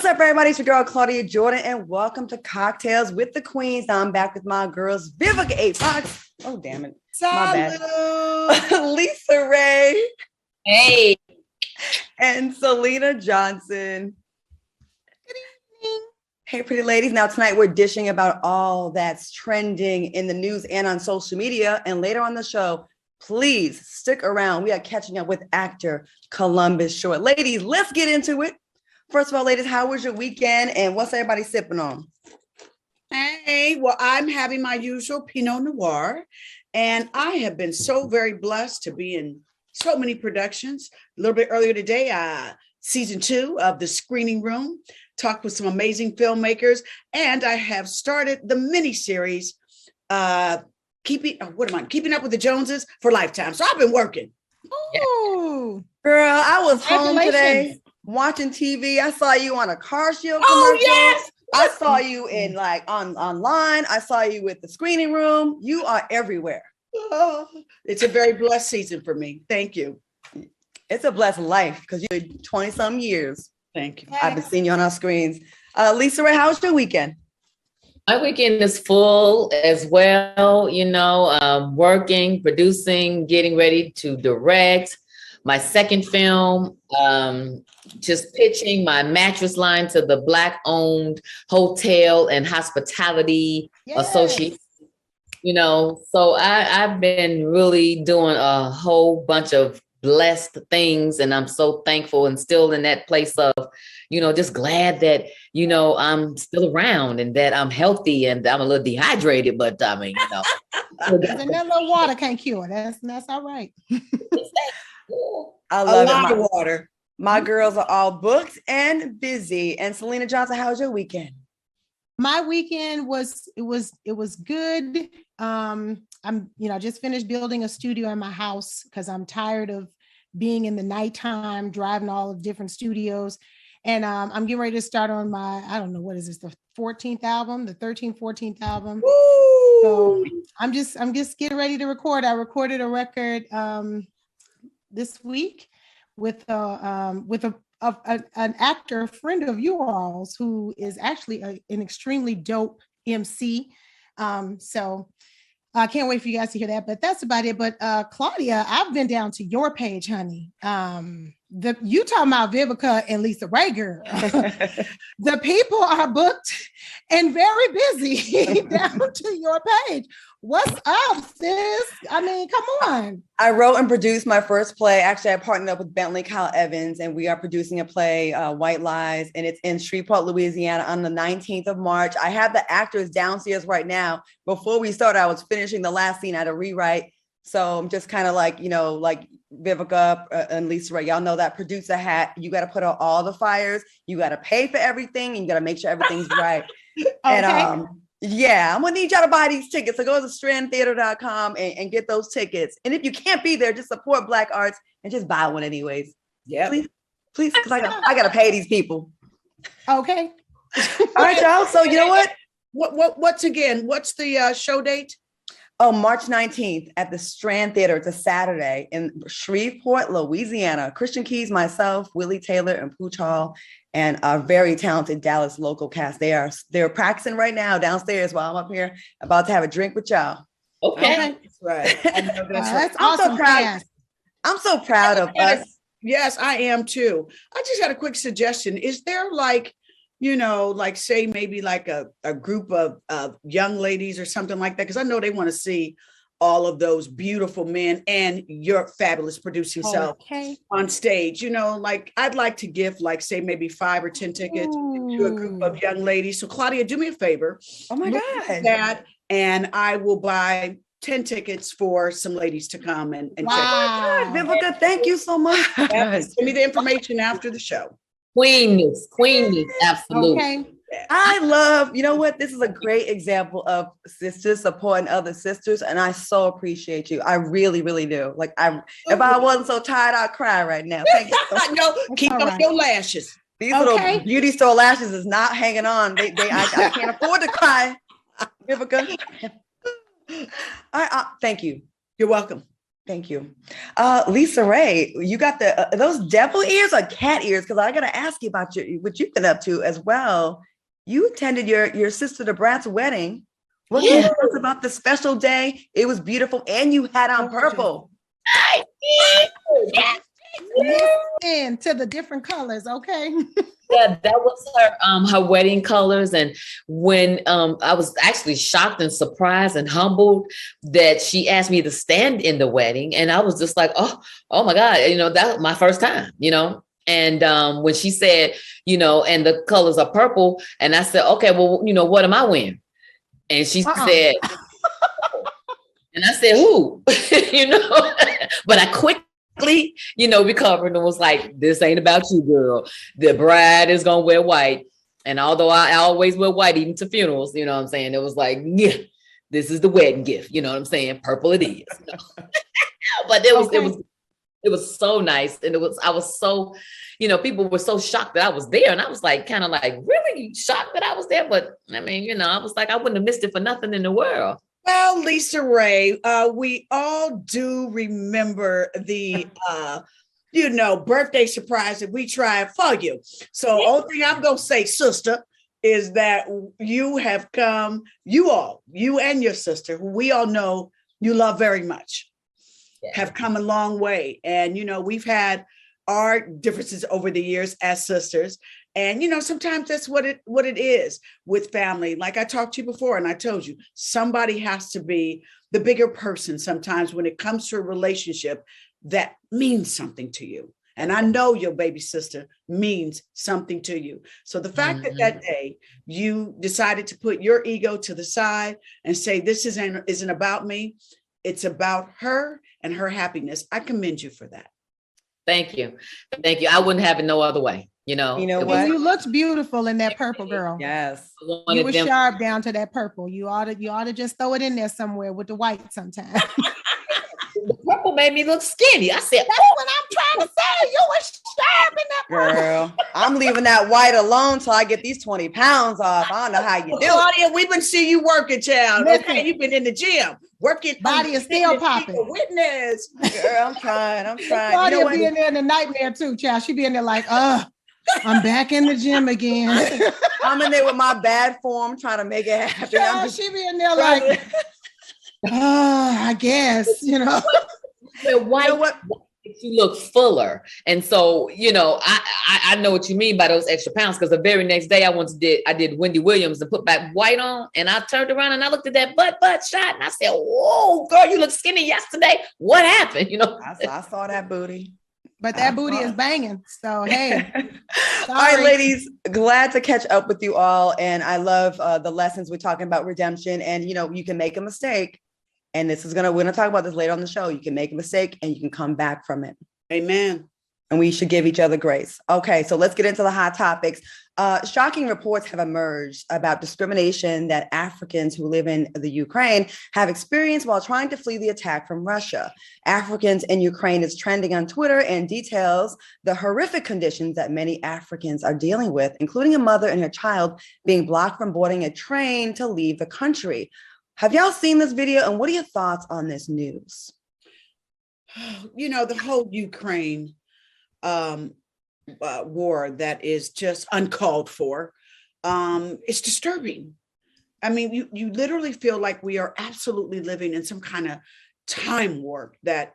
up, everybody? It's your girl, Claudia Jordan, and welcome to Cocktails with the Queens. Now I'm back with my girls, Vivica A. Fox. Oh, damn it. My bad. Lisa Ray. Hey. And Selena Johnson. Good evening. Hey, pretty ladies. Now, tonight we're dishing about all that's trending in the news and on social media. And later on the show, please stick around. We are catching up with actor Columbus Short. Ladies, let's get into it. First of all, ladies, how was your weekend and what's everybody sipping on? Hey, well, I'm having my usual Pinot Noir, and I have been so very blessed to be in so many productions. A little bit earlier today, season 2 of The Screening Room, talked with some amazing filmmakers, and I have started the miniseries, Keeping Up with the Joneses for Lifetime. So I've been working. Oh, girl, I was home today watching TV. I saw you on a Car Shield commercial. Oh, yes. I saw you in online. I saw you with The Screening Room. You are everywhere. Oh, it's a very blessed season for me. Thank you. It's a blessed life because you're 20-some years. Thank you. I've been seeing you on our screens. Lisa Ray, how was your weekend? My weekend is full as well, working, producing, getting ready to direct my second film, just pitching my mattress line to the Black-owned hotel and hospitality association. So I've been really doing a whole bunch of blessed things, and I'm so thankful and still in that place of, just glad that, I'm still around and that I'm healthy and I'm a little dehydrated, but I mean, And that little water can't cure it. That's all right. I love a lot of water. My girls are all booked and busy. And Selena Johnson, how was your weekend? My weekend was good. I'm just finished building a studio in my house because I'm tired of being in the nighttime, driving all of different studios. And I'm getting ready to start on my, I don't know, what is this, the 14th album, the 13th, 14th album. Woo! So I'm just getting ready to record. I recorded a record this week with an actor, a friend of yours, who is actually an extremely dope MC. So I can't wait for you guys to hear that, but that's about it. But Claudia, I've been down to your page, honey. You talking about Vivica and Lisa Ray, girl. The people are booked and very busy down to your page. What's up, sis? I mean, come on. I wrote and produced my first play. Actually, I partnered up with Bentley Kyle Evans, and we are producing a play, White Lies, and it's in Shreveport, Louisiana on the 19th of March. I have the actors downstairs right now. Before we started, I was finishing the last scene. I had to rewrite. So I'm just kind of like Vivica and Lisa Ray, y'all know that producer hat. You got to put out all the fires. You got to pay for everything, and you got to make sure everything's right. Okay. And I'm gonna need y'all to buy these tickets. So go to strandtheater.com and get those tickets. And if you can't be there, just support Black arts and just buy one anyways. Yeah, please, because I gotta pay these people. Okay. All right, y'all. So you know what? What's the show date? Oh, March 19th at the Strand Theater. It's a Saturday in Shreveport, Louisiana. Christian Keys, myself, Willie Taylor, and Pooch Hall, and our very talented Dallas local cast. They're practicing right now downstairs while I'm up here about to have a drink with y'all. Okay. That's right. That's I'm awesome. so proud. I'm so proud of us. Yes, I am too. I just had a quick suggestion. Is there say maybe like a group of young ladies or something like that? Because I know they want to see all of those beautiful men and your fabulous producing self on stage. I'd like to give say maybe 5 or 10 tickets to a group of young ladies. So Claudia, do me a favor. Oh my God. That, and I will buy 10 tickets for some ladies to come and check. Wow. Vivica, thank you so much. Send me the information after the show. Queenness, absolutely. Okay. I love, this is a great example of sisters supporting other sisters, and I so appreciate you. I really, really do. If I wasn't so tired, I'd cry right now. Thank you. I know. Keep up your lashes. These little beauty store lashes is not hanging on. I can't afford to cry. Vivica. Thank you. You're welcome. Thank you. Lisa Ray, you got those devil ears or cat ears? Because I got to ask you about what you've been up to as well. You attended your sister the Brat's wedding. What can you tell us about the special day? It was beautiful, and you had on purple. I did. And to the different colors, okay? Yeah, that was her wedding colors. And when I was actually shocked and surprised and humbled that she asked me to stand in the wedding. And I was just like, oh my God, that was my first time, And when she said, and the colors are purple, and I said, okay, well, what am I wearing? And she said, and I said, who? But I quickly, recovered and was like, this ain't about you, girl. The bride is going to wear white. And although I always wear white, even to funerals, you know what I'm saying? It was like, yeah, this is the wedding gift. You know what I'm saying? Purple it is. But it was so nice. And I was so, people were so shocked that I was there. And I was like, kind of like, really shocked that I was there. But I mean, I was like, I wouldn't have missed it for nothing in the world. Well, Lisa Ray, we all do remember the, birthday surprise that we tried for you. So only thing I'm going to say, sister, is that you have come, you and your sister, who we all know you love very much, have come a long way. And, we've had our differences over the years as sisters. And, sometimes that's what it is with family. Like I talked to you before, and I told you, somebody has to be the bigger person sometimes when it comes to a relationship that means something to you. And I know your baby sister means something to you. So the fact that day you decided to put your ego to the side and say, this isn't about me, it's about her and her happiness. I commend you for that. Thank you. Thank you. I wouldn't have it no other way. You know what? And you looked beautiful in that purple, girl. Yes. You were sharp down to that purple. You ought to just throw it in there somewhere with the white sometime. The purple made me look skinny. I said, that's what I'm trying to say. You were sharp in that purple. Girl, I'm leaving that white alone till I get these 20 pounds off. I don't know how you do it. Claudia, we've been seeing you working, child. Okay, you've been in the gym. Working. Body is still popping. Witness. Girl, I'm trying. Claudia be in there in the nightmare too, child. She be in there like, I'm back in the gym again. I'm in there with my bad form trying to make it happen. Yeah, she be in there like, I guess, White makes you look fuller. And so, I know what you mean by those extra pounds, because the very next day I did Wendy Williams and put back white on, and I turned around and I looked at that butt shot and I said, whoa, girl, you look skinny yesterday. What happened? I saw that booty. But that booty is banging. So, hey. All right, ladies, glad to catch up with you all. And I love the lessons we're talking about redemption. And, you can make a mistake. And we're going to talk about this later on the show. You can make a mistake and you can come back from it. Amen. And we should give each other grace. Okay, so let's get into the hot topics. Shocking reports have emerged about discrimination that Africans who live in the Ukraine have experienced while trying to flee the attack from Russia. Africans in Ukraine is trending on Twitter and details the horrific conditions that many Africans are dealing with, including a mother and her child being blocked from boarding a train to leave the country. Have y'all seen this video? And what are your thoughts on this news? The whole Ukraine war that is just uncalled for. It's disturbing. I mean, you literally feel like we are absolutely living in some kind of time warp that,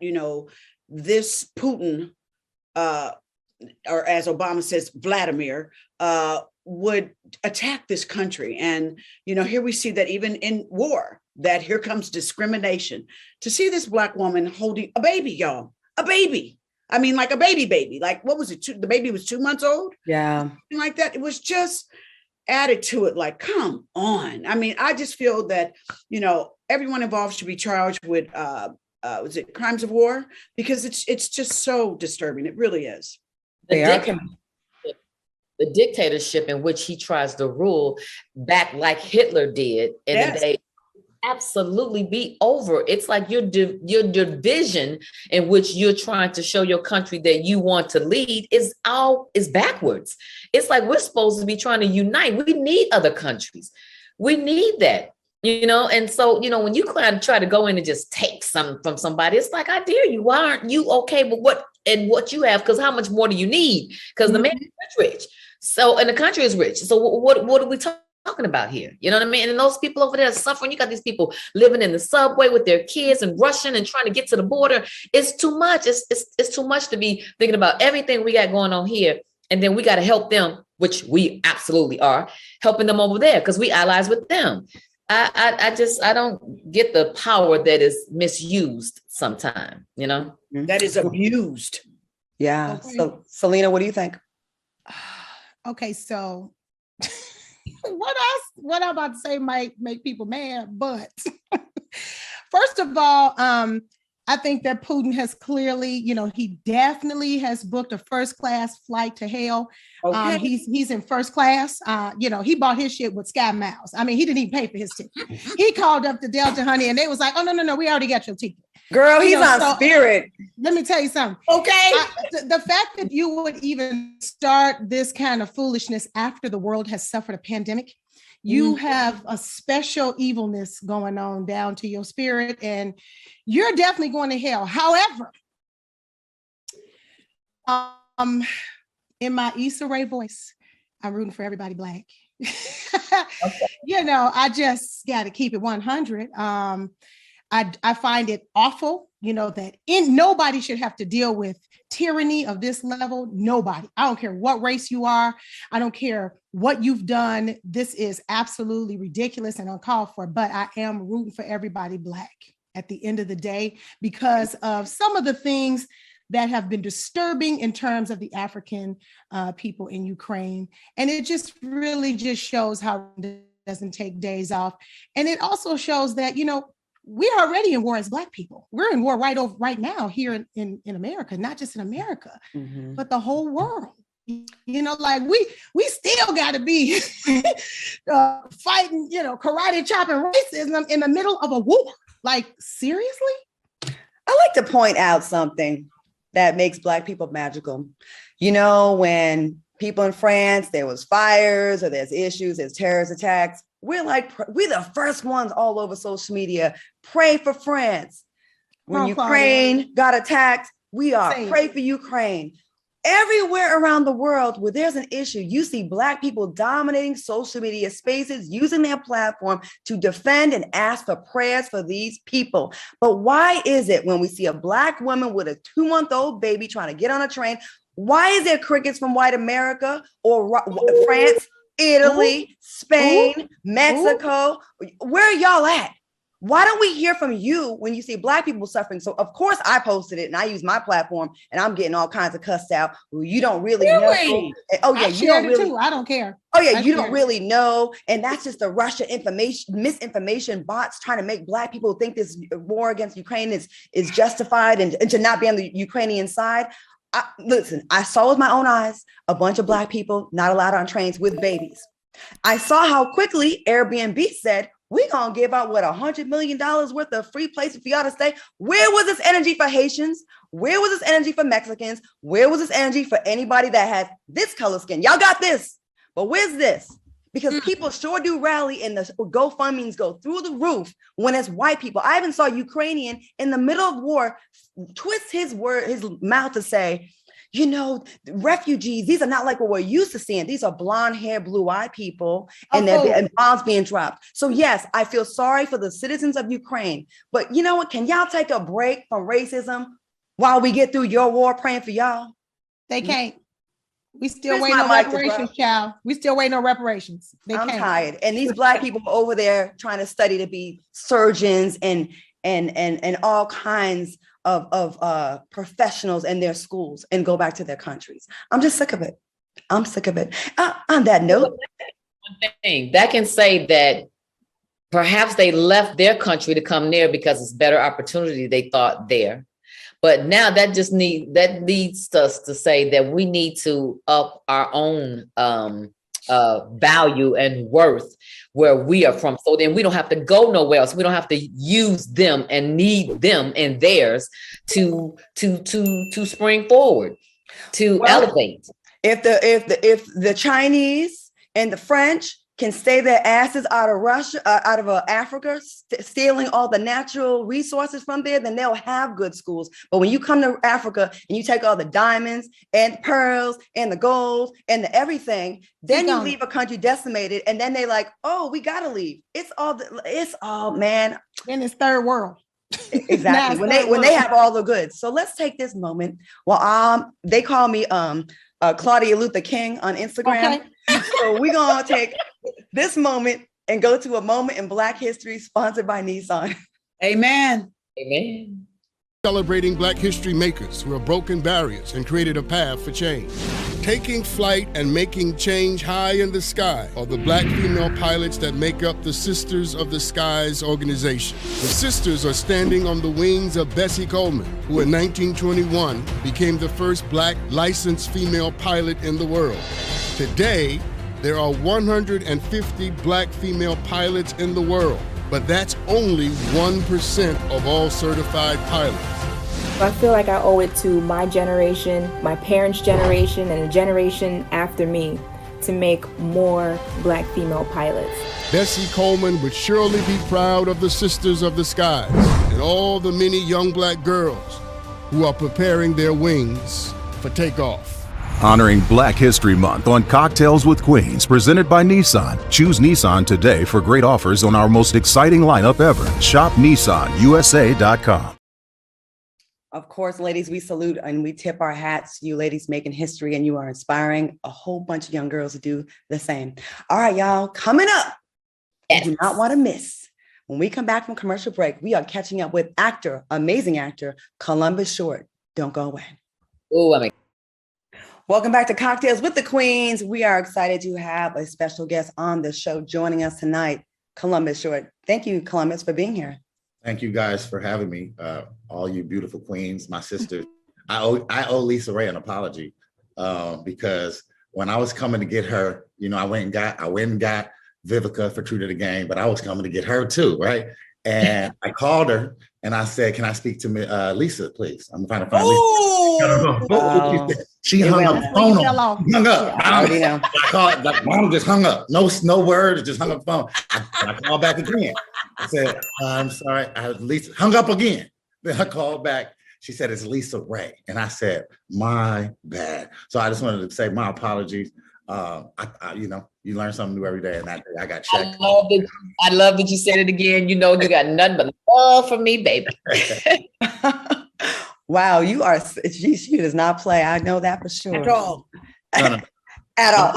this Putin, or as Obama says, Vladimir, would attack this country. And, here we see that even in war, that here comes discrimination. To see this Black woman holding a baby, y'all, a baby. I mean, like a baby. Like, what was it? The baby was 2 months old? Yeah. Like that. It was just added to it. Like, come on. I mean, I just feel that, everyone involved should be charged with, was it crimes of war? Because it's just so disturbing. It really is. The dictatorship in which he tries to rule back like Hitler did in the day absolutely be over. It's like your division in which you're trying to show your country that you want to lead is backwards. It's like we're supposed to be trying to unite. We need other countries. We need that. And so, when you try to go in and just take some from somebody, it's like, I dare you. Why aren't you okay with what you have? Because how much more do you need? Because the man is rich. So, and the country is rich. So what are we talking about here? You know what I mean? And those people over there are suffering. You got these people living in the subway with their kids and rushing and trying to get to the border. It's too much. It's too much to be thinking about everything we got going on here. And then we got to help them, which we absolutely are, helping them over there because we allies with them. I don't get the power that is misused sometimes, That is abused. Yeah. Okay. So Selena, what do you think? Okay, so what I'm about to say might make people mad, but first of all, I think that Putin has clearly, he definitely has booked a first-class flight to hell. Okay. He's in first class. He bought his shit with Sky Miles. I mean, he didn't even pay for his ticket. He called up the Delta, honey, and they was like, "Oh no, we already got your ticket." Girl, he's on Spirit. Let me tell you something. Okay. The fact that you would even start this kind of foolishness after the world has suffered a pandemic, you have a special evilness going on down to your spirit, and you're definitely going to hell. However, in my Issa Rae voice, I'm rooting for everybody Black. I just got to keep it 100. I find it awful, that nobody should have to deal with tyranny of this level. Nobody. I don't care what race you are. I don't care what you've done. This is absolutely ridiculous and uncalled for, but I am rooting for everybody Black at the end of the day because of some of the things that have been disturbing in terms of the African people in Ukraine. And it just really just shows how it doesn't take days off. And it also shows that, we're already in war as Black people. We're in war right now here in America, not just in America, but the whole world. Like we still got to be fighting, karate chopping racism in the middle of a war. Like, seriously? I like to point out something that makes Black people magical. When people in France, there was fires or there's issues, there's terrorist attacks. We're the first ones all over social media. Pray for France. When Ukraine got attacked, we are pray for Ukraine. Everywhere around the world where there's an issue, you see Black people dominating social media spaces, using their platform to defend and ask for prayers for these people. But why is it when we see a Black woman with a 2-month-old baby trying to get on a train, why is there crickets from white America or France, Italy, Spain, Mexico? Where are y'all at? Why don't we hear from you when you see Black people suffering? So of course I posted it and I use my platform and I'm getting all kinds of cussed out. Well, you don't really know. Oh yeah, you don't really. Too. I don't care. Oh yeah, you don't really know. And that's just the Russia misinformation bots trying to make Black people think this war against Ukraine is justified and to not be on the Ukrainian side. Listen, I saw with my own eyes a bunch of Black people not allowed on trains with babies. I saw how quickly Airbnb said, we're going to give out, $100 million worth of free places for y'all to stay. Where was this energy for Haitians? Where was this energy for Mexicans? Where was this energy for anybody that has this color skin? Y'all got this, but where's this? Because people sure do rally and the GoFundMes go through the roof when it's white people. I even saw Ukrainian in the middle of war twist his mouth to say, refugees, these are not like what we're used to seeing. These are blonde hair, blue-eyed people, and and bombs being dropped. So yes, I feel sorry for the citizens of Ukraine. But you know what? Can y'all take a break from racism while we get through your war praying for y'all? They can't. We still waiting on reparations, child. We still waiting on reparations. I'm tired. And these Black people are over there trying to study to be surgeons and all kinds of professionals in their schools and go back to their countries. I'm just sick of it. I'm sick of it. On that note, one thing that can say that perhaps they left their country to come there because it's better opportunity they thought there. But now that leads us to say that we need to up our own value and worth where we are from. So then we don't have to go nowhere else. We don't have to use them and need them and theirs to spring forward, to elevate. If the Chinese and the French can stay their asses out of Russia, out of Africa, stealing all the natural resources from there, then they'll have good schools. But when you come to Africa and you take all the diamonds and pearls and the gold and the everything, then you leave a country decimated, and then they like, oh, we gotta leave. It's all man. And it's third world. Exactly. when they have all the goods. So let's take this moment. Well, they call me Claudia Luther King on Instagram. Okay. So we're gonna take this moment and go to a moment in Black history sponsored by Nissan. Amen. Amen. Celebrating Black history makers who have broken barriers and created a path for change. Taking flight and making change high in the sky are the Black female pilots that make up the Sisters of the Skies organization. The sisters are standing on the wings of Bessie Coleman, who in 1921 became the first Black licensed female pilot in the world. Today, there are 150 Black female pilots in the world, but that's only 1% of all certified pilots. I feel like I owe it to my generation, my parents' generation, and the generation after me to make more Black female pilots. Bessie Coleman would surely be proud of the Sisters of the Skies and all the many young Black girls who are preparing their wings for takeoff. Honoring Black History Month on Cocktails with Queens, presented by Nissan. Choose Nissan today for great offers on our most exciting lineup ever. Shop NissanUSA.com. Of course, ladies, we salute and we tip our hats to you ladies making history, and you are inspiring a whole bunch of young girls to do the same. All right, y'all, coming up, you do not want to miss. When we come back from commercial break, we are catching up with amazing actor, Columbus Short. Don't go away. Oh, Welcome back to Cocktails with the Queens. We are excited to have a special guest on the show joining us tonight, Columbus Short. Thank you, Columbus, for being here. Thank you guys for having me. All you beautiful queens, my sisters. I owe Lisa Ray an apology because when I was coming to get her, I went and got Vivica for True to the Game, but I was coming to get her too, right? And I called her and I said, "Can I speak to Lisa, please? I'm trying to find Lisa." Wow. She hung up the phone. Hung up. I called. Mom just hung up. No word. Just hung up the phone. I called back again. I said, "I'm sorry." Lisa hung up again. Then I called back. She said, "It's Lisa Ray," and I said, "My bad." So I just wanted to say my apologies. You learn something new every day, and that day I got checked. I love that you said it again. You got nothing but love for me, baby. Wow, you are. She does not play. I know that for sure. At all. No. At all.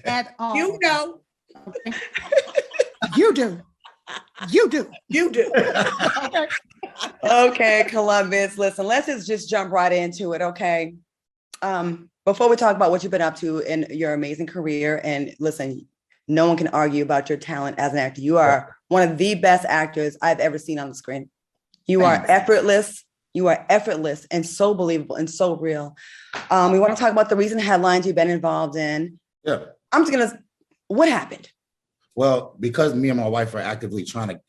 At all. You know. You do. You do. You do. Okay, Columbus. Listen, let's just jump right into it. Okay. Before we talk about what you've been up to in your amazing career, and listen, no one can argue about your talent as an actor. You are one of the best actors I've ever seen on the screen. You are effortless. You are effortless and so believable and so real. We want to talk about the recent headlines you've been involved in. Yeah. What happened? Well, because me and my wife are actively trying to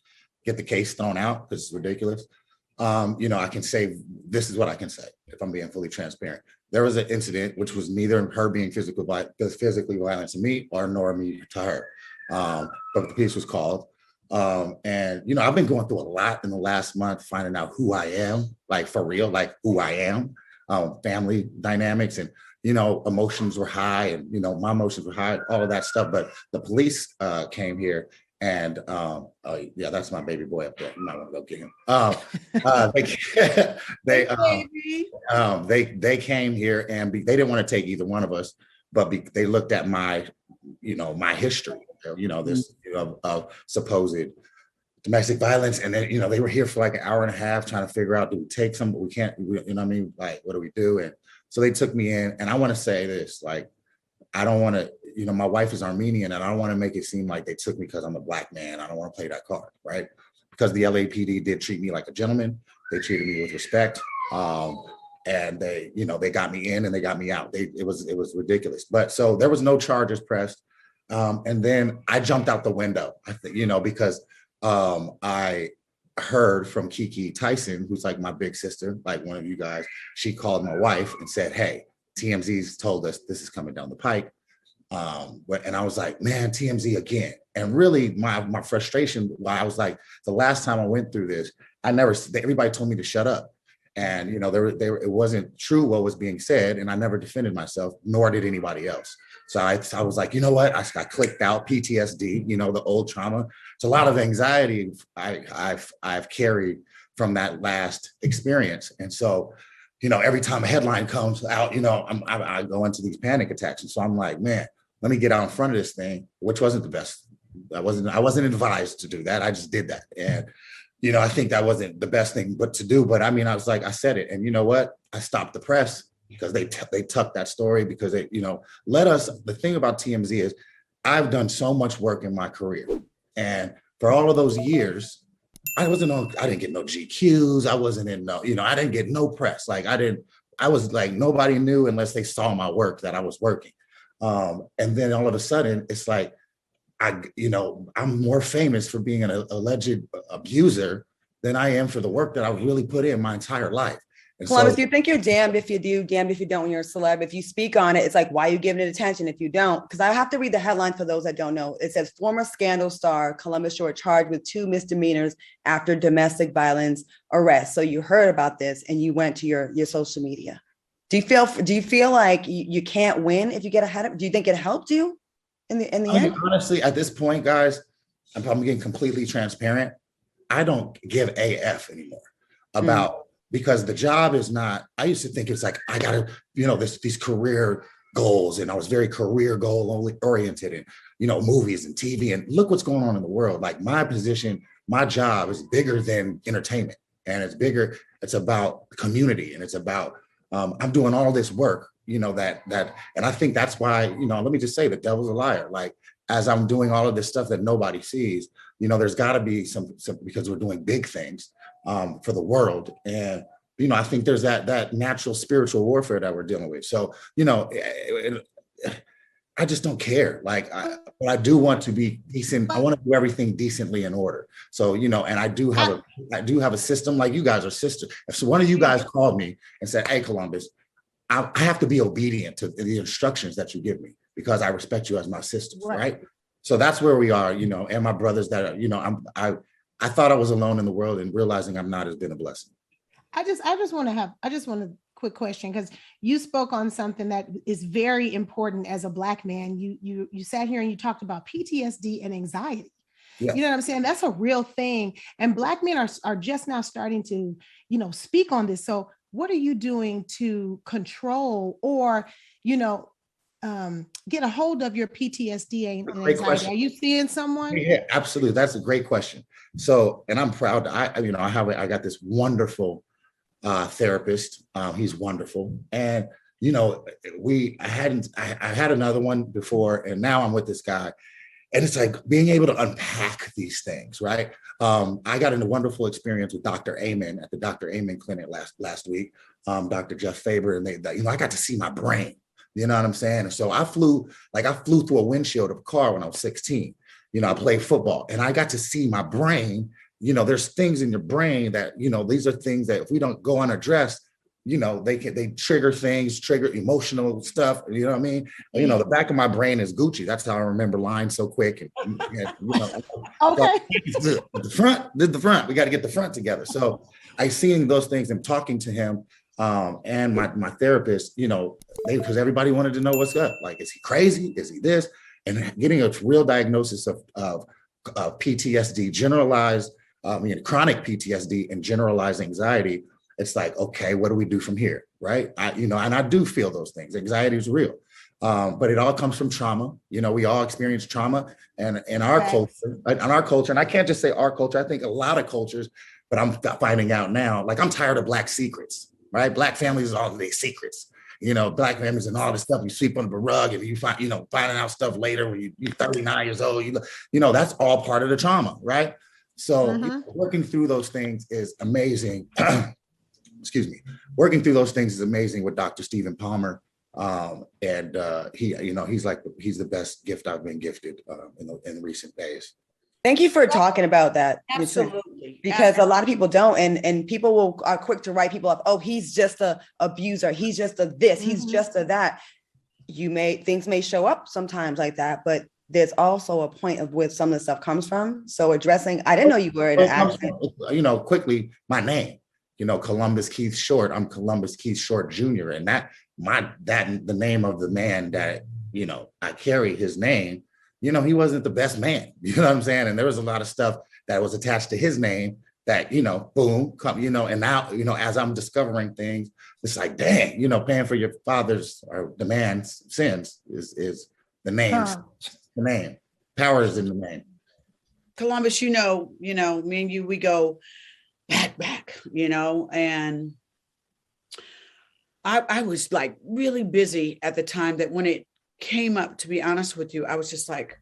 get the case thrown out because it's ridiculous. I can say, this is what I can say if I'm being fully transparent. There was an incident which was neither her being physically violent to me nor me to her. But the police was called. And I've been going through a lot in the last month, finding out who I am, like for real, like who I am, family dynamics, and emotions were high, and my emotions were high, all of that stuff. But the police came here, and that's my baby boy up there. You might want to go get him. They came here, and they didn't want to take either one of us, but they looked at my history. This of supposed domestic violence, and then they were here for like an hour and a half trying to figure out, do we take some, but we can't, like, what do we do? And so they took me in, and I want to say this, like, I don't want to, my wife is Armenian, and I don't want to make it seem like they took me because I'm a Black man. I don't want to play that card, right? Because the LAPD did treat me like a gentleman. They treated me with respect, and they got me in and they got me out. It was ridiculous, but so there was no charges pressed. And then I jumped out the window, I think, because I heard from Kiki Tyson, who's like my big sister, like one of you guys. She called my wife and said, "Hey, TMZ's told us this is coming down the pike. And I was like, man, TMZ again. And really my frustration, why I was like, the last time I went through this, everybody told me to shut up. And, you know, it wasn't true what was being said. And I never defended myself, nor did anybody else. So I was like, you know what? I clicked out PTSD, you know, the old trauma. It's a lot of anxiety I've carried from that last experience. And so, you know, every time a headline comes out, you know, I go into these panic attacks. And so I'm like, man, let me get out in front of this thing, which wasn't the best. I wasn't advised to do that. I just did that. And, you know, I think that wasn't the best thing to do. But I mean, I was like, I said it. And you know what? I stopped the press because they tucked that story because they, you know, the thing about TMZ is I've done so much work in my career. And for all of those years, I didn't get no GQs. I wasn't in no, you know, I didn't get no press. Like I was like, nobody knew unless they saw my work that I was working. And then all of a sudden it's like, I'm more famous for being an alleged abuser than I am for the work that I really put in my entire life. And Columbus, do you think you're damned if you do, damned if you don't when you're a celeb? If you speak on it, it's like, why are you giving it attention if you don't? Because I have to read the headline for those that don't know. It says, former Scandal star Columbus Short charged with 2 misdemeanors after domestic violence arrest. So you heard about this and you went to your social media. Do you feel like you can't win if you get ahead of it? Do you think it helped you in the end? Honestly, at this point, guys, I'm probably getting completely transparent. I don't give AF anymore about because the job is not, I used to think it's like, I gotta, you know, these career goals. And I was very career goal oriented and, you know, movies and TV and look what's going on in the world. Like my position, my job is bigger than entertainment and it's bigger. It's about community and it's about, I'm doing all this work, you know, that, and I think that's why, you know, let me just say the devil's a liar. Like, as I'm doing all of this stuff that nobody sees, you know, there's gotta be some because we're doing big things for the world. And, you know, I think there's that natural spiritual warfare that we're dealing with. So, you know, I just don't care. Like, but I do want to be decent. I want to do everything decently in order. So, you know, and I do have a system like you guys are sisters. If one of you guys called me and said, hey, Columbus, I have to be obedient to the instructions that you give me because I respect you as my sisters, right? So that's where we are, you know, and my brothers that are, you know, I thought I was alone in the world and realizing I'm not has been a blessing. I just want a quick question because you spoke on something that is very important as a Black man. You sat here and you talked about PTSD and anxiety. Yeah. You know what I'm saying? That's a real thing. And Black men are just now starting to, you know, speak on this. So what are you doing to control or, you know, get a hold of your PTSD and anxiety? Question. Are you seeing someone? Yeah, absolutely. That's a great question. So, and I'm proud. I got this wonderful therapist. He's wonderful. And, you know, I had another one before, and now I'm with this guy. And it's like being able to unpack these things, right? I got a wonderful experience with Dr. Amen at the Dr. Amen clinic last week, Dr. Jeff Faber, and you know, I got to see my brain. You know what I'm saying? And so I flew through a windshield of a car when I was 16. You know, I played football and I got to see my brain. You know, there's things in your brain that, you know, these are things that if we don't go unaddressed, you know, they trigger things, trigger emotional stuff. You know what I mean? You know, the back of my brain is Gucci. That's how I remember lines so quick. And you know, okay. So the front. We got to get the front together. So I seeing those things and talking to him and my therapist, you know, because everybody wanted to know what's up. Like, is he crazy? Is he this? And getting a real diagnosis of PTSD, generalized, chronic PTSD and generalized anxiety. It's like, okay, what do we do from here, right? And I do feel those things. Anxiety is real, but it all comes from trauma. You know, we all experience trauma, and in our culture, and I can't just say our culture. I think a lot of cultures, but I'm finding out now, like I'm tired of Black secrets, right? Black families are all these secrets. You know, Black families and all this stuff you sweep under the rug, and you find, you know, finding out stuff later when you're 39 years old. You know, that's all part of the trauma, right? So working through those things is amazing. Excuse me. Working through those things is amazing with Dr. Stephen Palmer. He, you know, he's the best gift I've been gifted in recent days. Thank you for talking about that. Absolutely. Because a lot of people don't, and people are quick to write people up. Oh, he's just a abuser. He's just a this. He's just a that. things may show up sometimes like that, but there's also a point of where some of the stuff comes from. So addressing, I didn't know you were in an accent. Quickly, my name, Columbus Keith Short. I'm Columbus Keith Short Jr. And the name of the man that, I carry his name, he wasn't the best man. You know what I'm saying? And there was a lot of stuff that was attached to his name that, boom, come, and now, as I'm discovering things, it's like, dang, paying for your father's or the man's sins is the name. The name. Power is in the name. Columbus, me and you, we go back, and I was like really busy at the time that when it came up, to be honest with you, I was just like,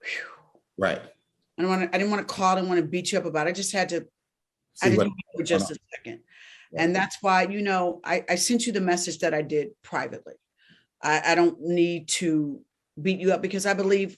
whew. Right. I didn't want to call, I didn't want to beat you up about it. I just had to, I didn't for just a second. Yeah. And that's why, I sent you the message that I did privately. I don't need to beat you up because I believe,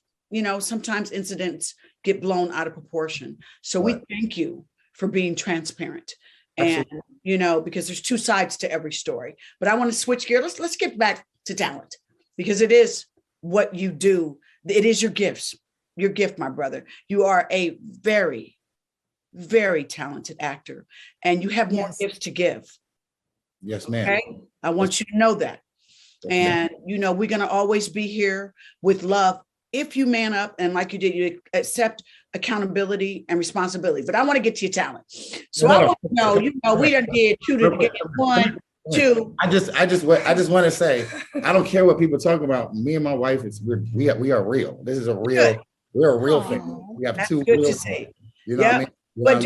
sometimes incidents get blown out of proportion. So right. We thank you for being transparent. Absolutely. And, because there's two sides to every story. But I want to switch gears. Let's get back to talent because it is what you do. It is your gifts. Your gift, my brother. You are a very, very talented actor and you have more gifts to give. Yes, ma'am. Okay? I want you to know that. And, we're going to always be here with love. If you man up and like you did, you accept accountability and responsibility. But I want to get to your talent. So I want to know, we done did two together. 1, 2. I just want to say, I don't care what people talk about. Me and my wife, we are real. This is a real, we're a real thing. We have That's two good real to say. You know what I mean? But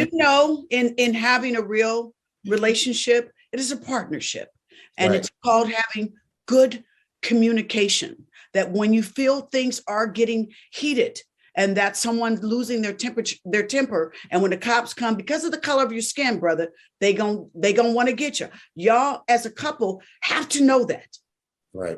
in having a real relationship, it is a partnership. And Right. it's called having good communication, that when you feel things are getting heated and that someone's losing their temper, and when the cops come because of the color of your skin, brother, they gonna want to get you. Y'all as a couple have to know that. Right.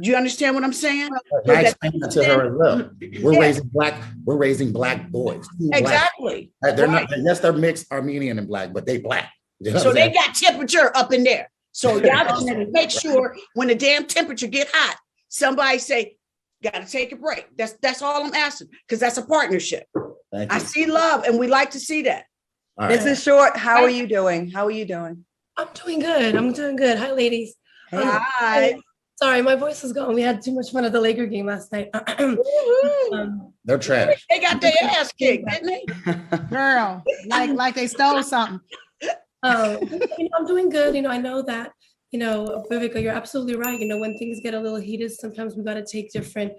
Do you understand what I'm saying? I explained that to her as well. We're raising black boys. Exactly. Black. They're not, yes, they're mixed Armenian and black, but they black. You know So they got temperature up in there. So y'all just make sure when the damn temperature get hot, somebody say, gotta take a break. That's all I'm asking, because that's a partnership. Thank you. I see love and we like to see that. All right. Mrs. Short, how are you doing? How are you doing? I'm doing good. Hi, ladies. Hi. Sorry, my voice is gone. We had too much fun at the Laker game last night. They're trash. They got their ass kicked, didn't they? Girl, like they stole something. I'm doing good. I know that, Vivica, you're absolutely right. When things get a little heated, sometimes we got to take different,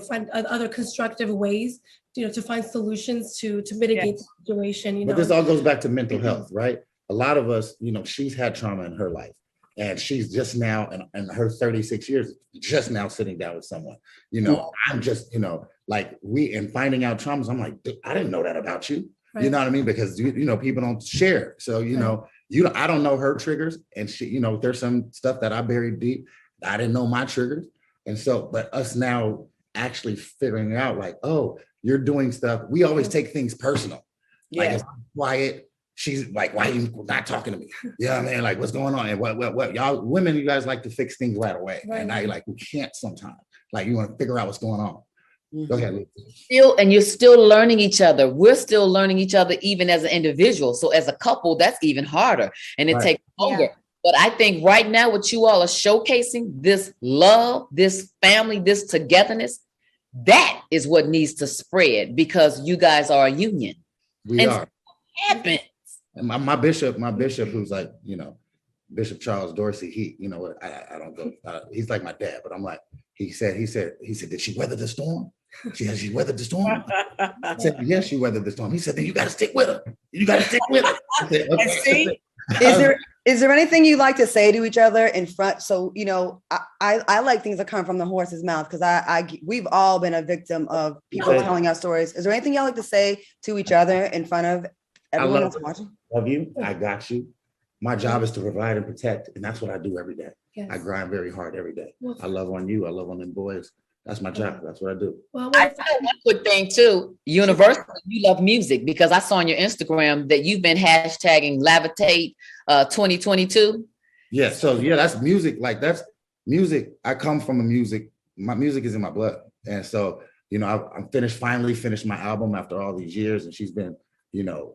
find other constructive ways, to find solutions to mitigate the situation. But this all goes back to mental health, right? A lot of us, she's had trauma in her life. And she's just now, in her 36 years, just now sitting down with someone. I'm just, in finding out traumas, I'm like, I didn't know that about you. Right. You know what I mean? Because, people don't share. So, I don't know her triggers. And she, there's some stuff that I buried deep. I didn't know my triggers. And so, but us now actually figuring out like, oh, you're doing stuff. We always take things personal. Yeah. Like, it's quiet. She's like, why are you not talking to me? You know what I mean? Like, what's going on? And what y'all women, you guys like to fix things right away. Right. And now you're like, we can't sometimes. Like, you want to figure out what's going on. Mm-hmm. Go ahead. You're still learning each other. We're still learning each other, even as an individual. So as a couple, that's even harder and it takes longer. Yeah. But I think right now, what you all are showcasing, this love, this family, this togetherness, that is what needs to spread because you guys are a union. We are. Happen. And my bishop, who's like, Bishop Charles Dorsey, he, I don't go, he's like my dad, but I'm like, he said, did she weather the storm? She weathered the storm? I said, yes, she weathered the storm. He said, then you got to stick with her. You got to stick with her. I said, okay. Is there anything you like to say to each other in front? So, I like things that come from the horse's mouth because we've all been a victim of people telling us stories. Is there anything y'all like to say to each other in front of everyone that's watching? Love you. I got you. My job is to provide and protect, and that's what I do every day. Yes. I grind very hard every day. Well, I love on you. I love on them boys. That's my job. That's what I do. Well, I know one good thing too. Universally, you love music because I saw on your Instagram that you've been hashtagging Levitate 2022. Yeah. So yeah, that's music. Like that's music, I come from my music is in my blood. And so, you know, I'm finally finished my album after all these years. And she's been, you know,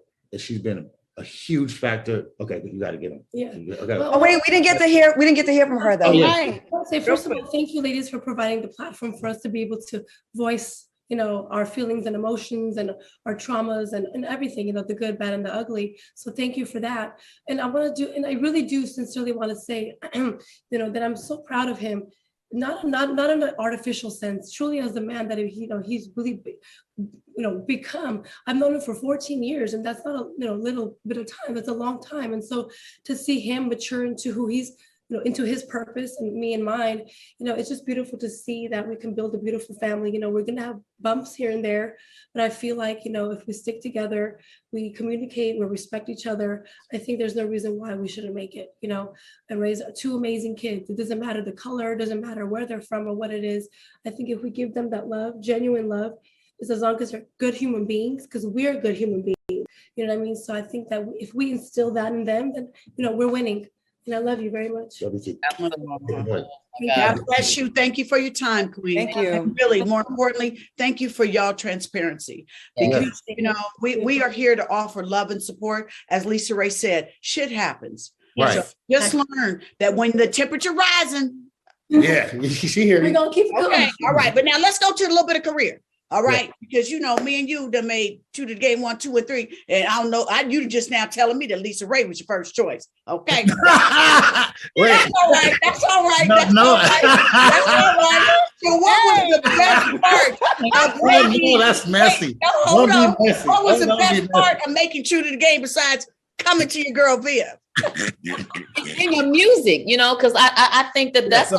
a huge factor. Okay, you got to get him. Yeah. Okay. Oh wait, we didn't get to hear from her though. Oh, yeah. Right. I want to say, first of all, thank you, ladies, for providing the platform for us to be able to voice, you know, our feelings and emotions and our traumas and everything, you know, the good, bad, and the ugly. So thank you for that. And I I really do sincerely want to say, you know, that I'm so proud of him. Not in an artificial sense, truly as the man that he's really, you know, become. I've known him for 14 years, and that's not a little bit of time. That's a long time. And so to see him mature into who he's, you know, into his purpose and me and mine, you know, it's just beautiful to see that we can build a beautiful family. You know, we're gonna have bumps here and there, but I feel like, you know, if we stick together, we communicate, we respect each other, I think there's no reason why we shouldn't make it, you know, and raise two amazing kids. It doesn't matter the color, it doesn't matter where they're from or what it is. I think if we give them that love, genuine love, is as long as they're good human beings, because we're good human beings, you know what I mean? So I think that if we instill that in them, then, you know, we're winning. And I love you very much. God bless you. Thank you for your time, Queen. Thank you. And really, more importantly, thank you for y'all transparency. Because, you know, we are here to offer love and support. As Lisa Ray said, shit happens. Right. So just learn that when the temperature rising. Yeah, she hear We're you. gonna keep going. Okay, all right. But now let's go to a little bit of career. All right, because you know, me and you done made True to the Game 1, 2, and 3, and I don't know. You just now telling me that Lisa Ray was your first choice. Okay, Wait. that's all right. That's all right. No, That's no. all right. That's all right. So what was the best part of making? No, that's messy. Wait, no, hold Don't on. be messy. What was the Don't be best messy. part of making True to the Game besides coming to your girl Via? In your music, you know, because I think that's a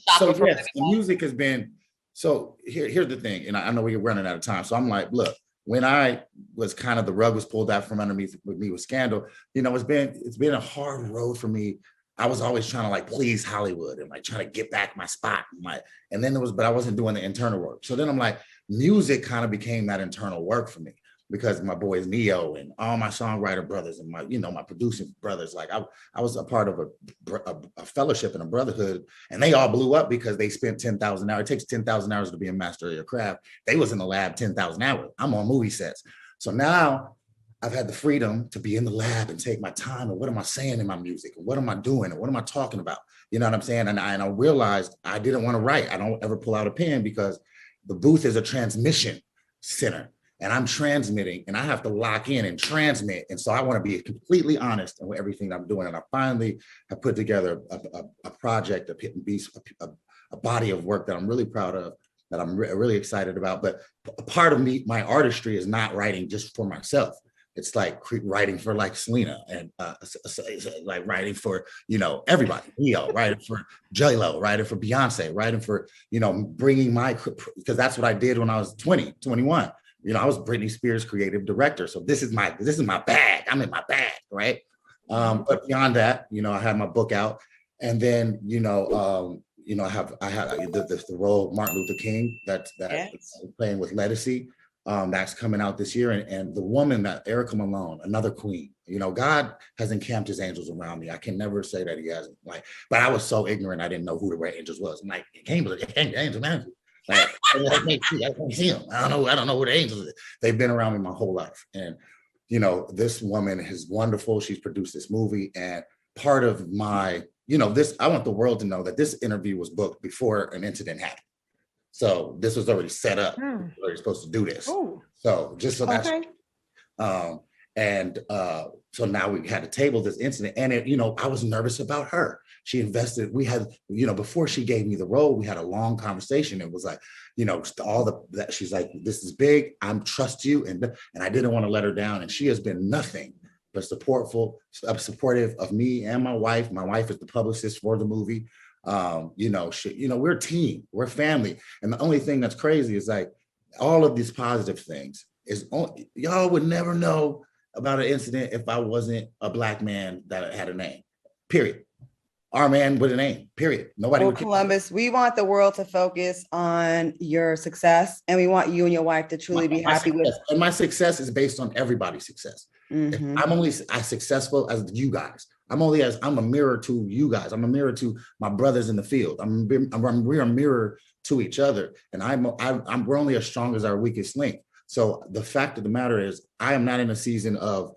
shocker for yes, the music has been. So here's the thing, and I know we're running out of time. So I'm like, look, when I was kind of the rug was pulled out from underneath with me with Scandal, you know, it's been a hard road for me. I was always trying to like please Hollywood and like trying to get back my spot. And then but I wasn't doing the internal work. So then I'm like, music kind of became that internal work for me because my boys Neo and all my songwriter brothers and my producing brothers, like I was a part of a fellowship and a brotherhood, and they all blew up because they spent 10,000 hours. It takes 10,000 hours to be a master of your craft. They was in the lab 10,000 hours. I'm on movie sets. So now I've had the freedom to be in the lab and take my time. And what am I saying in my music? And what am I doing? And what am I talking about? You know what I'm saying? And I realized I didn't want to write. I don't ever pull out a pen because the booth is a transmission center. And I'm transmitting, and I have to lock in and transmit. And so I want to be completely honest with everything I'm doing. And I finally have put together a project, a body of work that I'm really proud of, that I'm really excited about. But a part of me, my artistry is not writing just for myself. It's like writing for like Selena and like writing for, you know, everybody, writing for J-Lo, writing for Beyonce, writing for, you know, bringing because that's what I did when I was 20, 21. You know, I was Britney Spears' creative director. So this is my bag. I'm in my bag, right? But beyond that, you know, I had my book out, and then, I have the role of Martin Luther King that's playing with Lettucey. That's coming out this year. And the woman that Erica Malone, another queen, you know, God has encamped his angels around me. I can never say that he hasn't, but I was so ignorant. I didn't know who the Red Angels was. I'm like, it came to angels, man. Like, I can't see them. I don't know who the angels is. They've been around me my whole life. And, you know, this woman is wonderful. She's produced this movie. And part of my, you know, I want the world to know that this interview was booked before an incident happened. So this was already set up. We were already supposed to do this. Ooh. So just so that's so now we had to table this incident. And it, you know, I was nervous about her. She invested, we had, you know, before she gave me the role, we had a long conversation. It was like, you know, that she's like, this is big, I'm trust you. And I didn't want to let her down. And she has been nothing but supportive of me and my wife. My wife is the publicist for the movie. We're a team, we're family. And the only thing that's crazy is like all of these positive things y'all would never know about an incident if I wasn't a Black man that had a name, period. Our man with a name, period. Nobody would. Columbus, we want the world to focus on your success, and we want you and your wife to truly be happy with. And my success is based on everybody's success. Mm-hmm. I'm only as successful as you guys. I'm a mirror to you guys. I'm a mirror to my brothers in the field. We're a mirror to each other, and we're only as strong as our weakest link. So the fact of the matter is, I am not in a season of,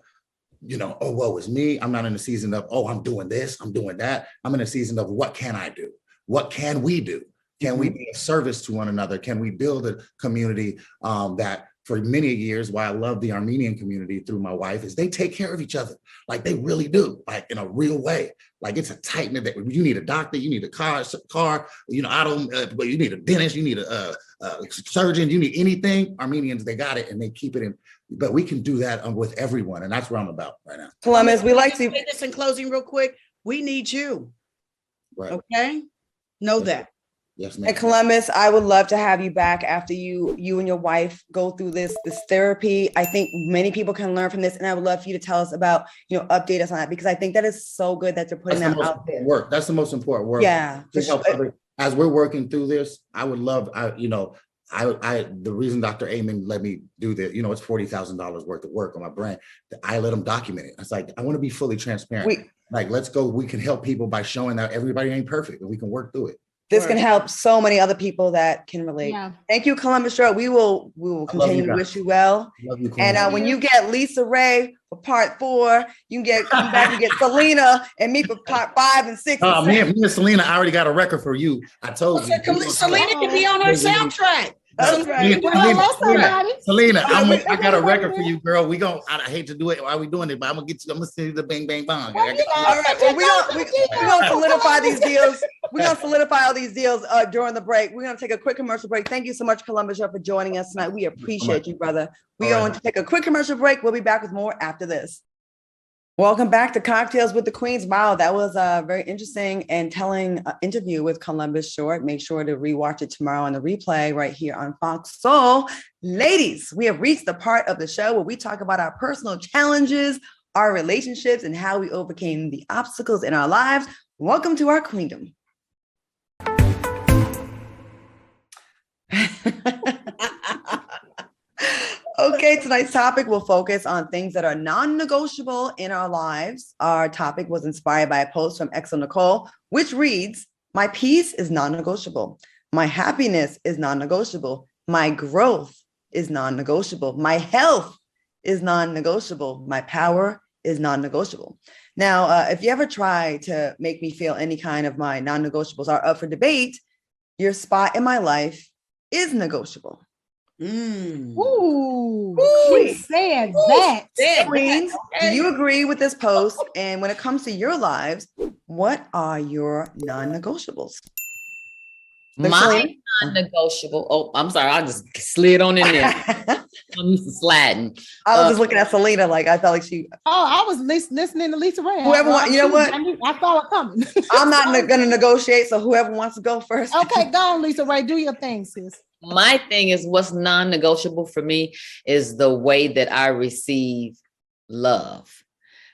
oh, woe is me. I'm not in a season of, oh, I'm doing this, I'm doing that. I'm in a season of, what can I do? What can we do? Can we be of service to one another? Can we build a community that for many years, why I love the Armenian community through my wife, is they take care of each other. Like they really do, like in a real way. Like it's a tight knit. You need a doctor, you need a car, you need a dentist, you need a surgeon, you need anything. Armenians, they got it and they keep it in. But we can do that with everyone, and that's what I'm about right now. Columbus, we like to say this in closing real quick. We need you. Right. Okay. Know that. Yes, ma'am. And Columbus, I would love to have you back after you and your wife go through this therapy. I think many people can learn from this, and I would love for you to tell us about, update us on that, because I think that is so good that you're putting that out there. Work. That's the most important work. Yeah. To help as we're working through this, I would love, the reason Dr. Amen let me do this, it's $40,000 worth of work on my brand. I let him document it. It's like, I want to be fully transparent. Let's go. We can help people by showing that everybody ain't perfect, and we can work through it. This can help so many other people that can relate. Yeah. Thank you, Columbus Short. We will continue to wish you well. Love you, and when you get Lisa Ray for part 4, you can come back and get Selena and me for part 5 and 6. Me and Selena, I already got a record for you. I told you. Selena can be on her soundtrack. That's right. Selena, I got a record for you, girl. I hate to do it while we doing it, but I'm gonna send you the bang bang bang. All right. Well, we're gonna solidify these deals. We're gonna solidify all these deals during the break. We're gonna take a quick commercial break. Thank you so much, Columbus, for joining us tonight. We appreciate you, brother. We're going to take a quick commercial break. We'll be back with more after this. Welcome back to Cocktails with the Queens. Wow, that was a very interesting and telling interview with Columbus Short. Make sure to rewatch it tomorrow on the replay right here on Fox Soul. Ladies, we have reached the part of the show where we talk about our personal challenges, our relationships, and how we overcame the obstacles in our lives. Welcome to our queendom. Okay, tonight's topic will focus on things that are non-negotiable in our lives. Our topic was inspired by a post from Exo Nicole, which reads, "My peace is non-negotiable. My happiness is non-negotiable. My growth is non-negotiable. My health is non-negotiable. My power is non-negotiable." Now, if you ever try to make me feel any kind of my non-negotiables are up for debate, your spot in my life is negotiable. Ooh, she said that. Queens, do you agree with this post? And when it comes to your lives, what are your non-negotiables? My non-negotiable. Oh, I'm sorry. I just slid on in there. I'm used to sliding. I was just looking at Selena, like I felt like she. Oh, I was listening to Lisa Ray. Whoever wants, you know what? I saw it coming. I'm not going to negotiate, so whoever wants to go first. Okay, go on, Lisa Ray. Do your thing, sis. My thing is, what's non-negotiable for me is the way that I receive love.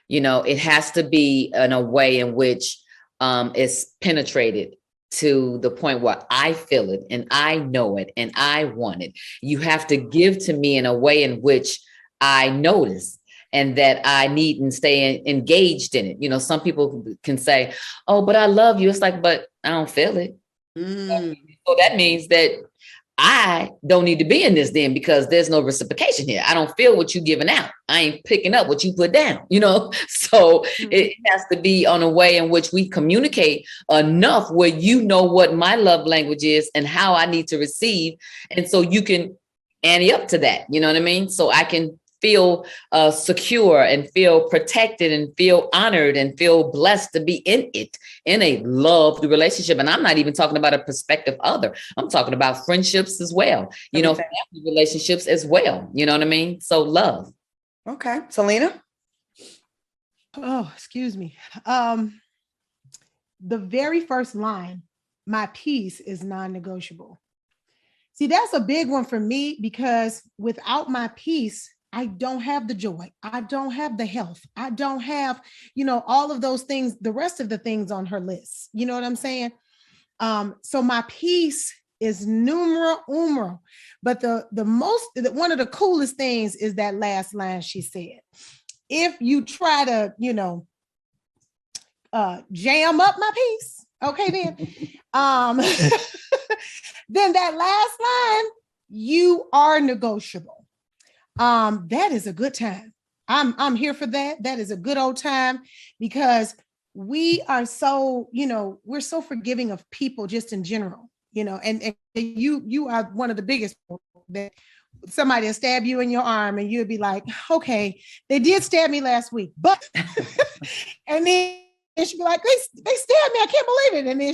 It has to be in a way in which it's penetrated to the point where I feel it and I know it and I want it. You have to give to me in a way in which I notice and that I need and stay engaged in it. Some people can say, "Oh, but I love you." It's like, but I don't feel it. So that means that I don't need to be in this then, because there's no reciprocation here. I don't feel what you're giving out. I ain't picking up what you put down, So it has to be on a way in which we communicate enough where you know what my love language is and how I need to receive. And so you can ante up to that, you know what I mean? So I can feel secure and feel protected and feel honored and feel blessed to be in it, in a loved relationship. And I'm not even talking about a prospective other. I'm talking about friendships as well, family relationships as well. You know what I mean? So love. Okay. Selena? Oh, excuse me. The very first line, "My peace is non-negotiable." See, that's a big one for me, because without my peace, I don't have the joy. I don't have the health. I don't have, all of those things, the rest of the things on her list. You know what I'm saying? So my peace is numero uno. But one of the coolest things is that last line she said. If you try to, jam up my piece. Okay, then. Then that last line, you are negotiable. That is a good time. I'm here for that. That is a good old time because we are so, we're so forgiving of people just in general, and you are one of the biggest that somebody will stab you in your arm and you'll be like, okay, they did stab me last week, but, and then she'll be like, they stabbed me, I can't believe it. And then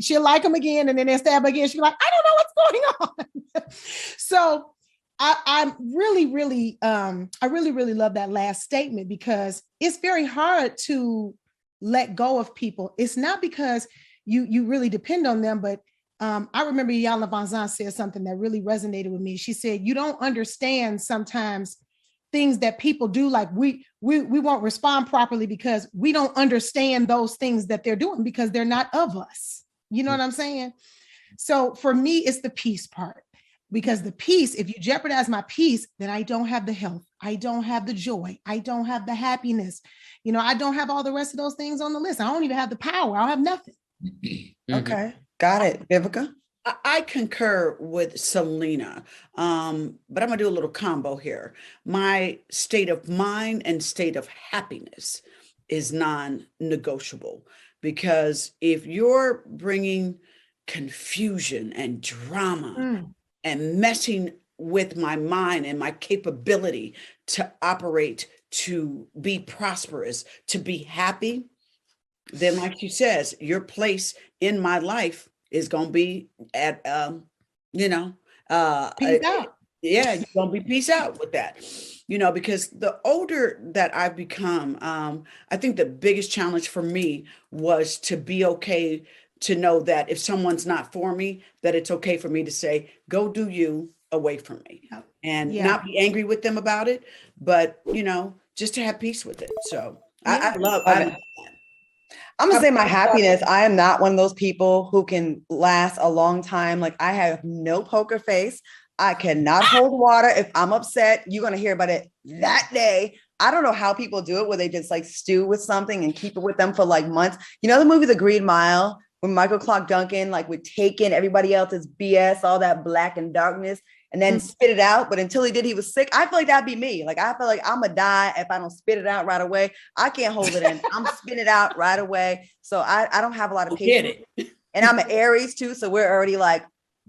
she'll like them again, and then they'll stab again. She'll be like, I don't know what's going on. So I really, really love that last statement because it's very hard to let go of people. It's not because you really depend on them, but I remember Yana Van Zant said something that really resonated with me. She said, you don't understand sometimes things that people do, like we won't respond properly because we don't understand those things that they're doing because they're not of us. You know what I'm saying? So for me, it's the peace part, because the peace, if you jeopardize my peace, then I don't have the health. I don't have the joy. I don't have the happiness. I don't have all the rest of those things on the list. I don't even have the power. I don't have nothing. Okay. Got it. Vivica? I concur with Selena, but I'm going to do a little combo here. My state of mind and state of happiness is non-negotiable, because if you're bringing confusion and drama and messing with my mind and my capability to operate, to be prosperous, to be happy, then like she says, your place in my life is going to be at, peace out. Yeah, you're going to be peace out with that, because the older that I've become, I think the biggest challenge for me was to be okay to know that if someone's not for me, that it's okay for me to say, go do you, away from me, and not be angry with them about it, but, just to have peace with it. So I love it. I'm gonna say my happiness. I am not one of those people who can last a long time. Like, I have no poker face. I cannot hold water. If I'm upset, you're gonna hear about it that day. I don't know how people do it, where they just like stew with something and keep it with them for like months. The movie The Green Mile, when Michael Clark Duncan would take in everybody else's BS, all that black and darkness, and then spit it out. But until he did, he was sick. I feel like that'd be me. Like, I feel like I'm gonna die if I don't spit it out right away. I can't hold it in. I'm spitting it out right away. So I don't have a lot of patience. And I'm an Aries too. So we're already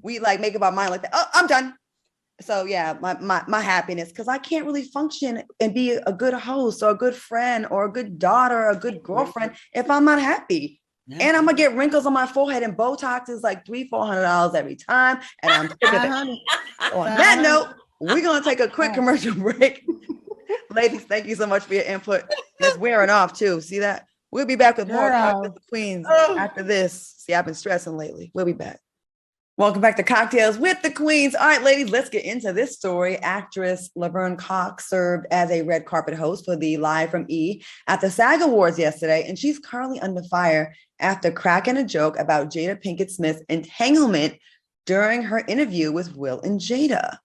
we make up our mind like that. Oh, I'm done. So yeah, my happiness, because I can't really function and be a good host or a good friend or a good daughter or a good girlfriend if I'm not happy. And I'm gonna get wrinkles on my forehead, and Botox is like $300-400 every time. And I'm sick of it. On that note, we're gonna take a quick commercial break. Ladies, thank you so much for your input. It's wearing off too. See that? We'll be back with more Cocktails with the Queens after this. See, I've been stressing lately. We'll be back. Welcome back to Cocktails with the Queens. All right, ladies, let's get into this story. Actress Laverne Cox served as a red carpet host for the Live from E at the SAG Awards yesterday, and she's currently under fire after cracking a joke about Jada Pinkett Smith's entanglement during her interview with Will and Jada.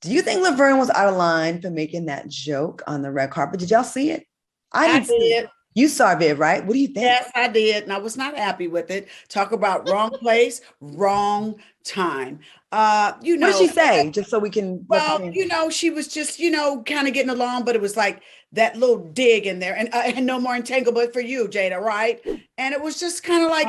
Do you think Laverne was out of line for making that joke on the red carpet? Did y'all see it? I did. You saw it, Viv, right? What do you think? Yes, I did. And I was not happy with it. Talk about wrong place, wrong time. What did she say? Just so we can. Well, she was just, kind of getting along, but it was like that little dig in there, and no more entanglement for you, Jada, right? And it was just kind of like,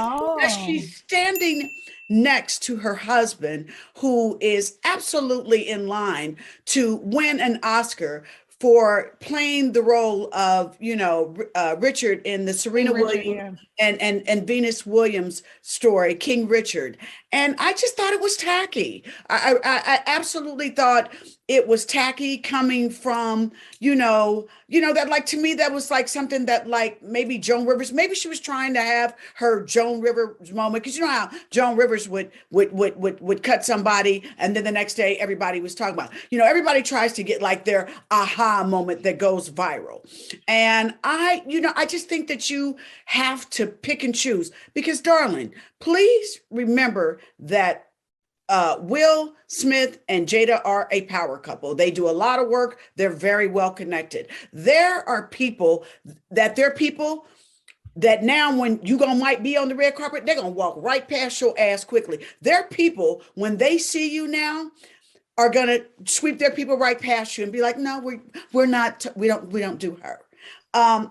she's standing next to her husband, who is absolutely in line to win an Oscar for playing the role of, Richard in the Serena Williams and Venus Williams story, King Richard. And I just thought it was tacky. I absolutely thought it was tacky coming from, that to me, that was something that maybe Joan Rivers, maybe she was trying to have her Joan Rivers moment. Cause you know how Joan Rivers would cut somebody and then the next day everybody was talking about, everybody tries to get their aha moment that goes viral. And I just think that you have to pick and choose, because darling, please remember that Will Smith and Jada are a power couple. They do a lot of work. They're very well connected. There are people that now when you might be on the red carpet, they're gonna walk right past your ass quickly. Their people, when they see you now, are gonna sweep their people right past you and be like, no, we don't do her.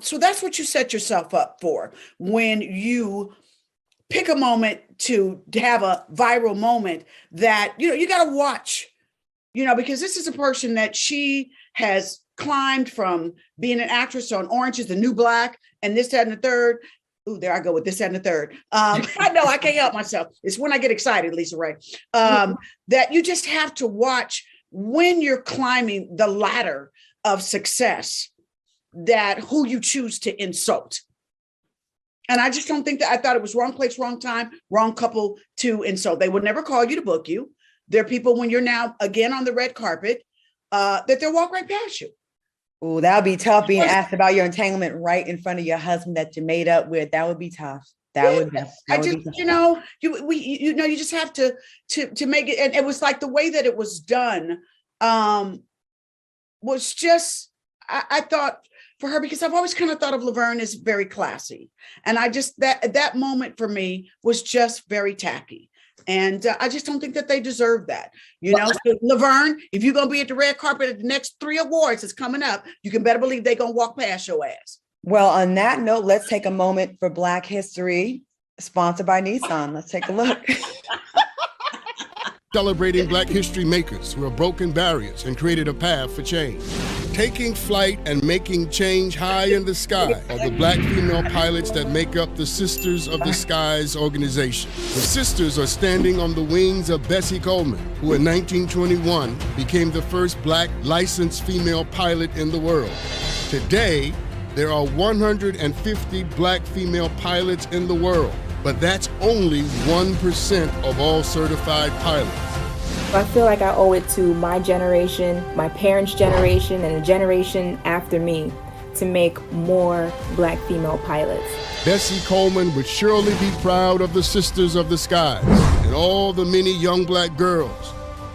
So that's what you set yourself up for when you pick a moment to have a viral moment that, you got to watch, because this is a person that she has climbed from being an actress on Orange is the New Black and this, that, and the third. Ooh, there I go with this, that, and the third. I know I can't help myself. It's when I get excited, Lisa Ray, that you just have to watch when you're climbing the ladder of success, that who you choose to insult. And I just don't think that. I thought it was wrong place, wrong time, wrong couple to insult. They would never call you to book you. There are people when you're now again on the red carpet that they'll walk right past you. Oh, that would be tough being asked about your entanglement right in front of your husband that you made up with. That would be tough. You just have to make it. And it was like the way that it was done was just, I thought, for her, because I've always kind of thought of Laverne as very classy. And I just, that moment for me was just very tacky. And I just don't think that they deserve that. So Laverne, if you're going to be at the red carpet at the next 3 awards that's coming up, you can better believe they're going to walk past your ass. Well, on that note, let's take a moment for Black History, sponsored by Nissan. Let's take a look. Celebrating Black history makers who have broken barriers and created a path for change. Taking flight and making change high in the sky are the Black female pilots that make up the Sisters of the Skies organization. The sisters are standing on the wings of Bessie Coleman, who in 1921 became the first Black licensed female pilot in the world. Today, there are 150 Black female pilots in the world, but that's only 1% of all certified pilots. I feel like I owe it to my generation, my parents' generation, and the generation after me to make more Black female pilots. Bessie Coleman would surely be proud of the Sisters of the Skies and all the many young Black girls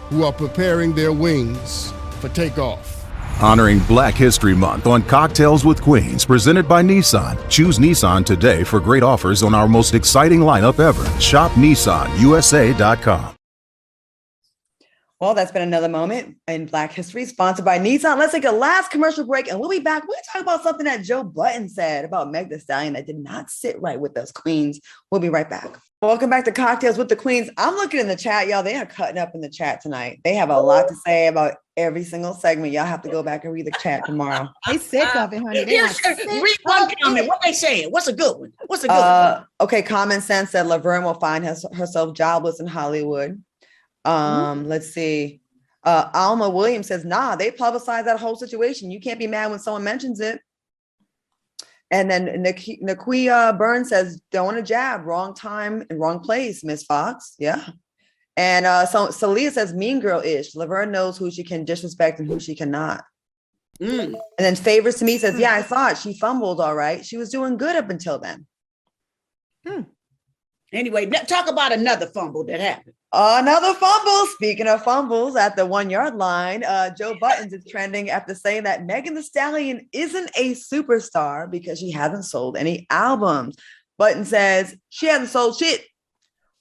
who are preparing their wings for takeoff. Honoring Black History Month on Cocktails with Queens, presented by Nissan. Choose Nissan today for great offers on our most exciting lineup ever. Shop NissanUSA.com. Well, that's been another moment in Black History, sponsored by Nissan. Let's take a last commercial break, and we'll be back. We'll talk about something that Joe Budden said about Meg Thee Stallion that did not sit right with us Queens. We'll be right back. Welcome back to Cocktails with the Queens. I'm looking in the chat, y'all. They are cutting up in the chat tonight. They have a lot to say about every single segment. Y'all have to go back and read the chat tomorrow. They sick of it, honey. Read one comment. What they saying? What's a good one? What's a good one? Okay, Common Sense said Laverne will find herself jobless in Hollywood. Let's see. Alma Williams says, nah, they publicize that whole situation. You can't be mad when someone mentions it. And then Nakia Burns says, don't want to jab, wrong time and wrong place, Miss Fox. Yeah. And so Celia says, mean girl-ish. Laverne knows who she can disrespect and who she cannot. And then Favors to Me says, yeah, I saw it. She fumbled all right. She was doing good up until then. Anyway, talk about another fumble that happened. Another fumble. Speaking of fumbles at the 1 yard line, Joe Buttons is trending after saying that Megan Thee Stallion isn't a superstar because she hasn't sold any albums. Button says she hasn't sold shit.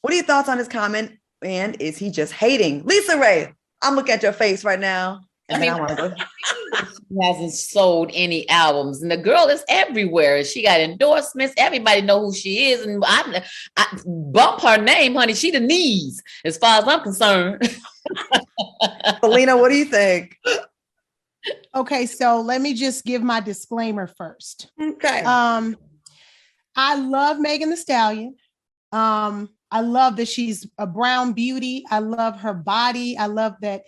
What are your thoughts on his comment? And is he just hating? Lisa Ray, I'm looking at your face right now. And then I want to go. She hasn't sold any albums, and the girl is everywhere. She got endorsements. Everybody know who she is, and I bump her name, honey. She the knees, as far as I'm concerned. Selena, what do you think? Okay, so let me just give my disclaimer first. Okay. I love Megan Thee Stallion. I love that she's a brown beauty. I love her body. I love that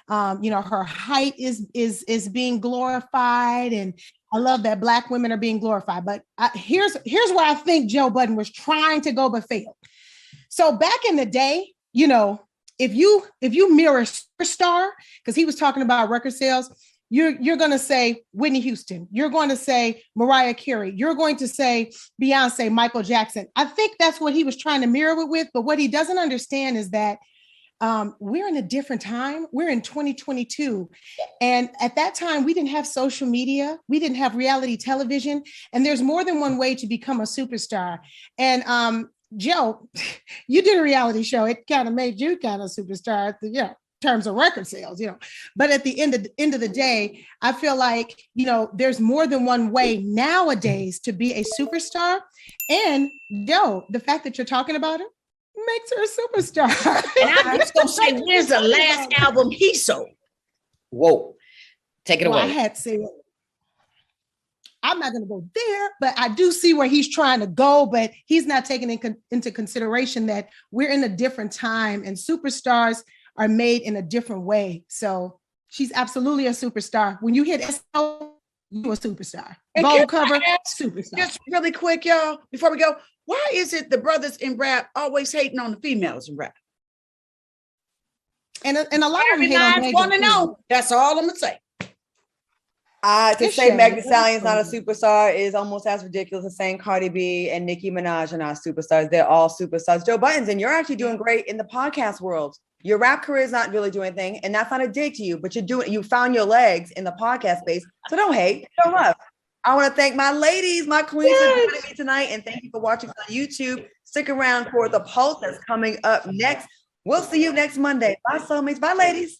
her height is being glorified, and I love that Black women are being glorified. But here's where I think Joe Budden was trying to go but failed. So back in the day, if you mirror a superstar, because he was talking about record sales, you're going to say Whitney Houston, you're going to say Mariah Carey, you're going to say Beyonce, Michael Jackson. I think that's what he was trying to mirror it with. But what he doesn't understand is that we're in a different time. We're in 2022. And at that time, we didn't have social media. We didn't have reality television. And there's more than one way to become a superstar. And Joe, you did a reality show. It kind of made you kind of a superstar, in terms of record sales, But at the end of the day, I feel like, there's more than one way nowadays to be a superstar. And Joe, the fact that you're talking about it makes her a superstar. And I'm just gonna say, where's the last album he sold? Whoa, take it away. I had to say it. I'm not going to go there, but I do see where he's trying to go, but he's not taking into consideration that we're in a different time and superstars are made in a different way. So she's absolutely a superstar. When you hit SO, you're a superstar. Vogue cover, superstar. Just really quick, y'all, before we go, why is it the brothers in rap always hating on the females in rap? And a lot of them hate on want to know. That's all I'm gonna say. To say Meg Thee Stallion's not a superstar is almost as ridiculous as saying Cardi B and Nicki Minaj are not superstars. They're all superstars. Joe Buttons, and you're actually doing great in the podcast world. Your rap career is not really doing anything, and that's not a dig to you, but you found your legs in the podcast space. So don't hate, show love. I want to thank my ladies, my queens, for joining me tonight, and thank you for watching on YouTube. Stick around for the Pulse that's coming up next. We'll see you next Monday. Bye, soulmates. Bye, ladies.